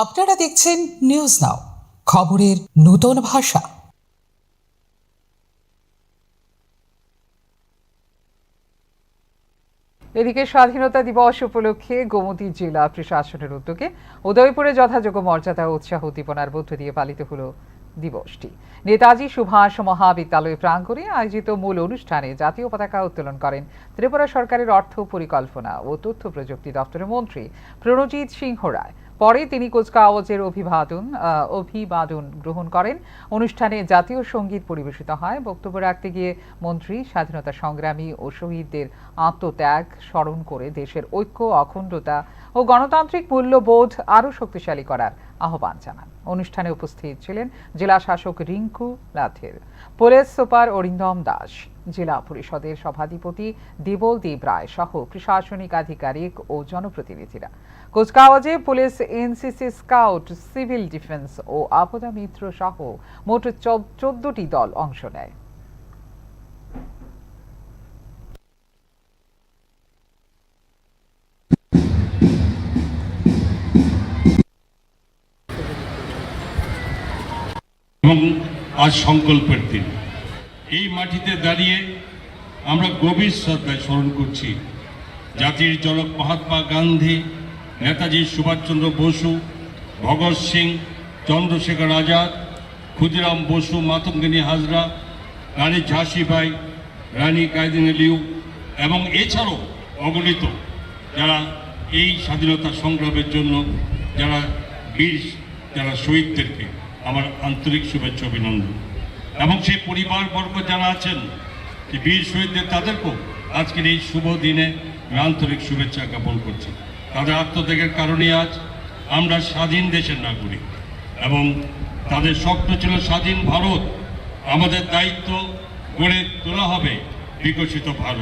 আপনারা দেখছেন news now, খবরের নতুন ভাষা। এদিকে স্বাধীনতা দিবস উপলক্ষে গোমতী জেলা প্রশাসনের উদ্যোগে উদয়পুরে যথাযোগ্য মর্যাদা ও উৎসাহ উদ্দীপনার মধ্য দিয়ে পালিত হলো দিবসটি। নেতাজি সুভাষ মহাবিদ্যালয় প্রাঙ্গণে আয়োজিত মূল অনুষ্ঠানে জাতীয় পতাকা উত্তোলন করেন ত্রিপুরা সরকারের অর্থ পরিকল্পনা ও তথ্য প্রযুক্তি দপ্তরের মন্ত্রী প্রণজিৎ সিংহ রায়। পরে তিনি কুচকাওয়াজের অভিবাদন গ্রহণ করেন। অনুষ্ঠানে জাতীয় সঙ্গীত পরিবেশিত হয়। বক্তব্য রাখতে গিয়ে মন্ত্রী স্বাধীনতা সংগ্রামী ও শহীদদের আত্মত্যাগ স্মরণ করে দেশের ঐক্য, অখণ্ডতা ও গণতান্ত্রিক মূল্যবোধ আরও শক্তিশালী করার আহ্বান জানান। অনুষ্ঠানে উপস্থিত ছিলেন জেলা শাসক রিঙ্কু লাথের, পুলিশ সুপার অরিন্দম দাস, জেলা পরিষদের সভাধিপতি দেবলদেব রায় সহ প্রশাসনিক আধিকারিক ও জনপ্রতিনিধিরা। কুচকাওয়াজে police, NCC, scout, civil defence ও আপদা মিত্র সহ মোট 14টি দল অংশ নেয়। এবং আজ সংকল্পের দিন, এই মাটিতে দাঁড়িয়ে আমরা গভীর শ্রদ্ধায় স্মরণ করছি জাতির জনক মহাত্মা গান্ধী, নেতাজি সুভাষচন্দ্র বসু, ভগৎ সিং, চন্দ্রশেখর আজাদ, ক্ষুদিরাম বসু, মাতঙ্গিনী হাজরা, রানী ঝাঁসিবাই, রানী কাইদিনেলিউ এবং এছাড়াও অগণিত যারা এই স্বাধীনতা সংগ্রামের জন্য যারা শহীদদেরকে আমার আন্তরিক শুভেচ্ছা, অভিনন্দন। এবং সেই পরিবারবর্গ যারা আছেন, যে বীর শহীদদের, তাদেরকেও আজকের এই শুভ দিনে আমি আন্তরিক শুভেচ্ছা জ্ঞাপন করছি। তাদের আত্মত্যাগের কারণে আজ আমরা স্বাধীন দেশের নাগরিক এবং তাদের স্বপ্ন ছিল স্বাধীন ভারত। আমাদের দায়িত্ব গড়ে তোলা হবে বিকশিত ভারত।